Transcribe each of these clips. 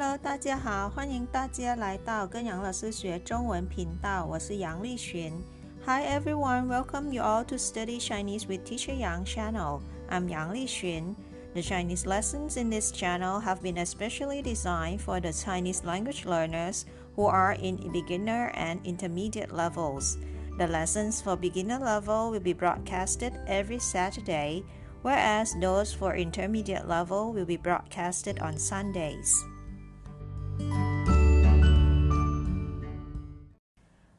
Hello， 大家好，欢迎大家来到跟杨老师学中文频道，我是杨丽璇。Hi everyone, welcome you all to Study Chinese with Teacher Yang channel. I'm Yang Lixuan. The Chinese lessons in this channel have been especially designed for the Chinese language learners who are in beginner and intermediate levels. The lessons for beginner level will be broadcasted every Saturday, whereas those for intermediate level will be broadcasted on Sundays.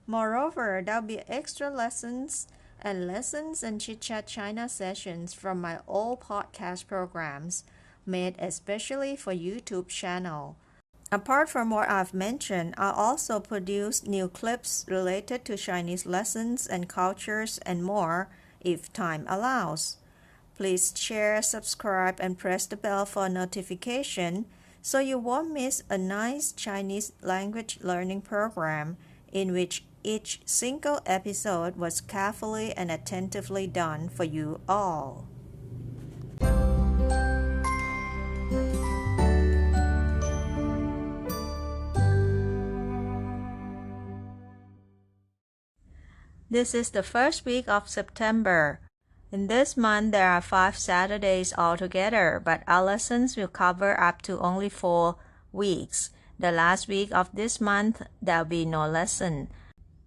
Moreover, there'll be extra lessons and chit-chat China sessions from my old podcast programs made especially for YouTube channel. Apart from what I've mentioned, I'll also produce new clips related to Chinese lessons and cultures and more if time allows. Please share, subscribe, and press the bell for notification so you won't miss a nice Chinese language learning program in which each single episode was carefully and attentively done for you all. This is the first week of September. In this month, there are 5 Saturdays altogether, but our lessons will cover up to only 4 weeks. The last week of this month, there'll be no lesson.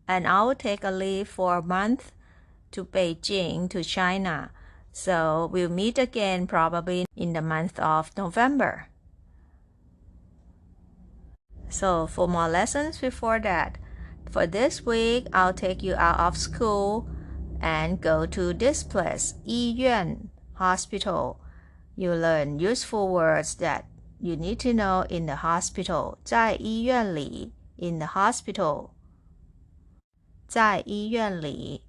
And I will take a leave for a month to Beijing, to China. So we'll meet again probably in the month of November. So for more lessons before that, for this week, I'll take you out of school and go to this place, yīyuàn, hospital. You learn useful words that you need to know in the hospital. 在医院里 in the hospital. 在医院里.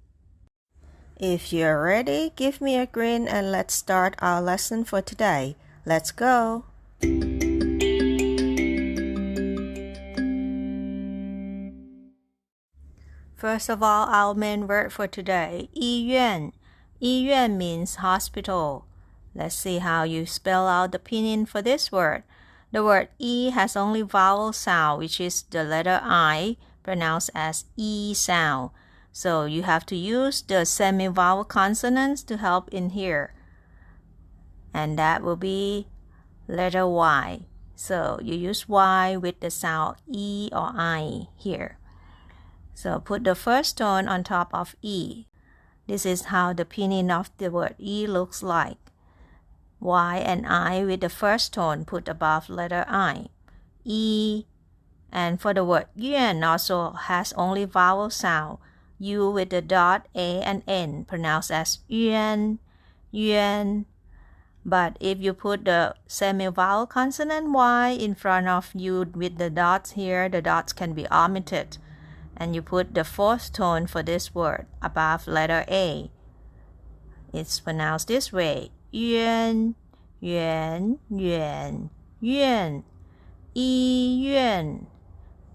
If you're ready, give me a grin and let's start our lesson for today. Let's go! First of all, our main word for today, 医院. 医院 means hospital. Let's see how you spell out the pinyin for this word. The word "yi" has only vowel sound, which is the letter I, pronounced as E sound. So you have to use the semi-vowel consonants to help in here. And that will be letter Y. So you use Y with the sound E or I here. So put the first tone on top of E. This is how the pinyin of the word E looks like. Y and I with the first tone put above letter I. E. And for the word yuàn also has only vowel sound. U with the dot, A and N pronounced as yuàn, yuàn. But if you put the semi-vowel consonant Y in front of U with the dots here, the dots can be omitted. And you put the fourth tone for this word above letter A. It's pronounced this way. Yuàn, yuàn, yuàn, yuàn. Yīyuàn.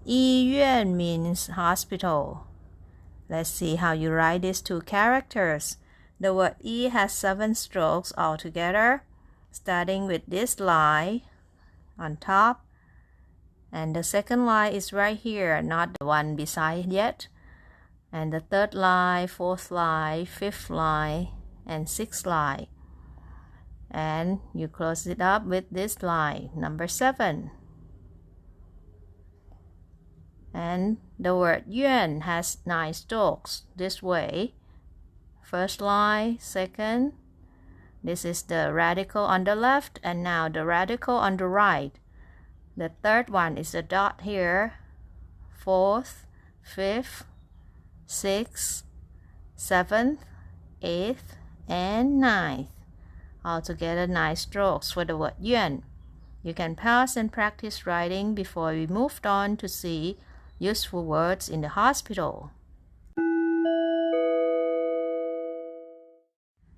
Yīyuàn means hospital. Let's see how you write these 2 characters. The word E has 7 strokes altogether, starting with this line on top. And the second line is right here, not the one beside yet. And the third line, fourth line, fifth line, and sixth line. And you close it up with this line, number 7. And the word yuàn has 9 strokes this way. First line, second. This is the radical on the left, and now the radical on the right. The third one is a dot here. 4th, 5th, 6th, 7th, 8th, and 9th. Altogether 9 strokes for the word yuàn. You can pause and practice writing before we moved on to see useful words in the hospital.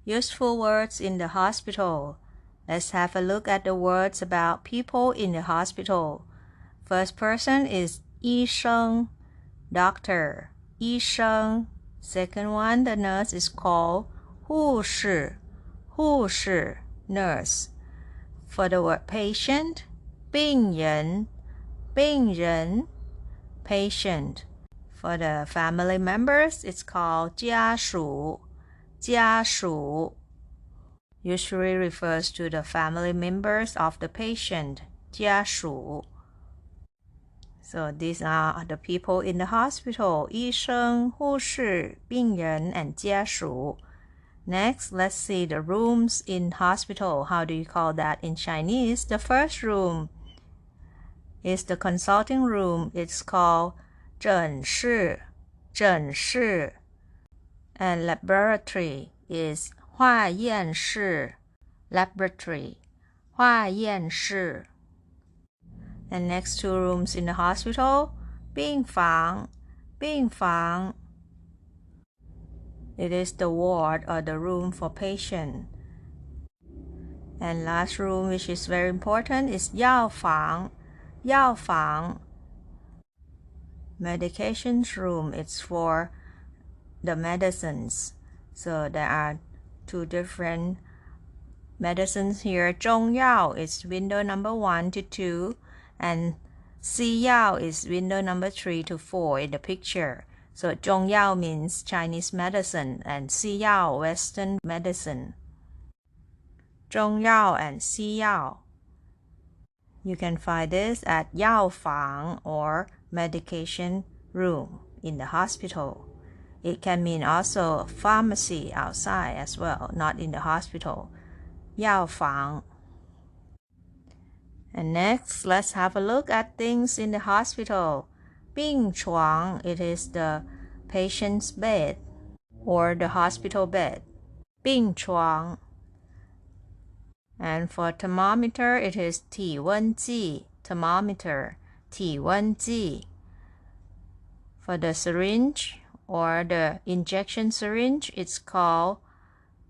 Useful words in the hospital. Let's have a look at the words about people in the hospital. First person is 医生, doctor, 医生. Second one, the nurse is called 护士, 护士, nurse. For the word patient, 病人,病人 patient. For the family members, it's called 家属 家属 usually refers to the family members of the patient 家属 So these are the people in the hospital 医生护士病人 and 家属 Next, let's see the rooms in hospital. How do you call that in Chinese? The first room is the consulting room. It's called 诊室 And laboratory is 化验室 laboratory 化验室 And next two rooms in the hospital 病房 It is the ward or the room for patient. And last room, which is very important, is 药房 Medications room. It's for the medicines. So there are two different medicines here. 中药 is window number 1 to 2, and 西药 is window number 3 to 4 in the picture. So 中药 means Chinese medicine and 西药 Western medicine. 中药 and 西药 You can find this at 药房 or medication room in the hospital. It can mean also a pharmacy outside as well, not in the hospital. 药房 And next, let's have a look at things in the hospital. 病床 It is the patient's bed or the hospital bed. 病床 And for thermometer, it is 体温计 thermometer 体温计 For the syringe or the injection syringe, it's called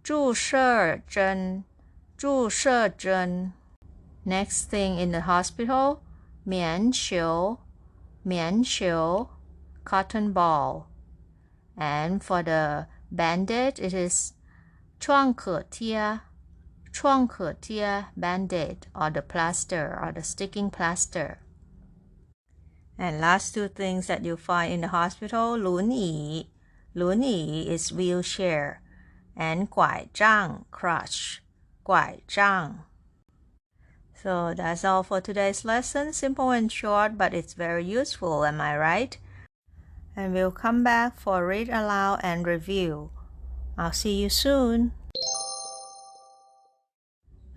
注射针 Next thing in the hospital, 棉球 cotton ball. And for the bandage, it is 创可贴 band-aid or the plaster or the sticking plaster. And last two things that you find in the hospital, 轮椅 is wheelchair, and 拐杖 crutch 拐杖 So that's all for today's lesson. Simple and short, but it's very useful, am I right? And we'll come back for read aloud and review. I'll see you soon.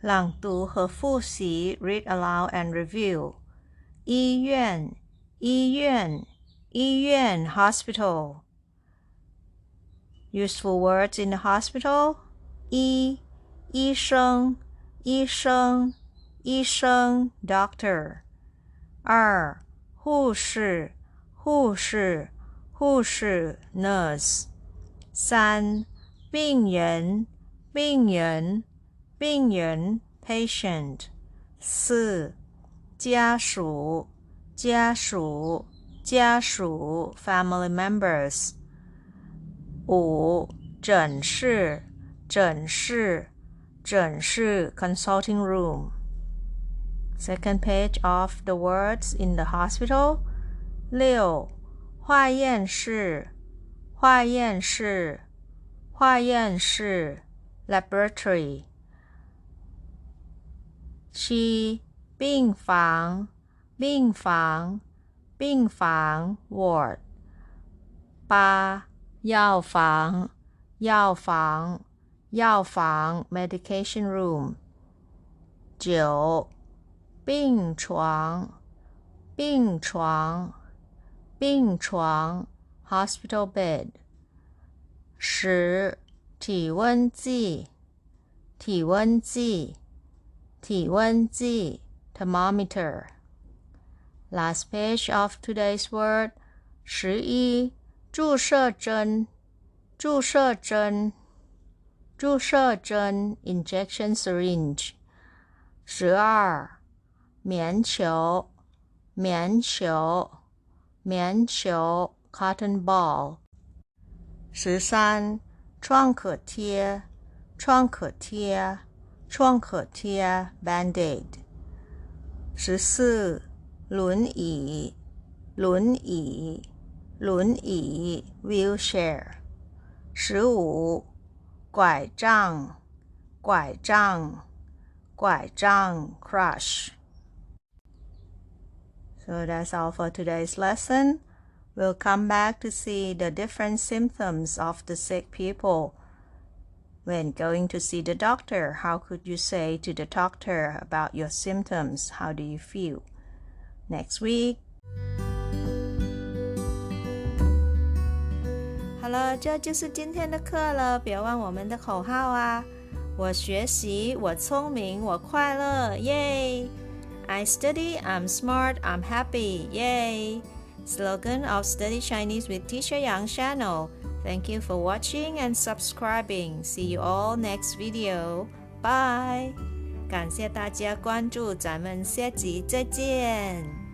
朗读和复习 read aloud and review. 医院 hospital. Useful words in the hospital. 医生 doctor. 2护士 nurse. 3病人 patient. 4家属 family members. 5诊室 consulting room. Second page of the words in the hospital. 6化验室 laboratory. 7病房 ward. 8药房 medication room. 9病床 hospital bed. 10体温计 thermometer. Last page of today's word. 11注射针 injection syringe. 12棉球 cotton ball. 13创可贴 band-aid. 14轮椅轮椅轮椅 wheelchair 15拐杖拐杖拐杖 crutch. So that's all for today's lesson. We'll come back to see the different symptoms of the sick people. When going to see the doctor, how could you say to the doctor about your symptoms? How do you feel? Next week. 好了，这就是今天的课了，别忘我们的口号啊！我学习，我聪明，我快乐，耶！ I study, I'm smart, I'm happy, yay! Slogan of Study Chinese with Teacher Yang channel. Thank you for watching and subscribing. See you all next video. Bye! 感谢大家关注，咱们下集再见。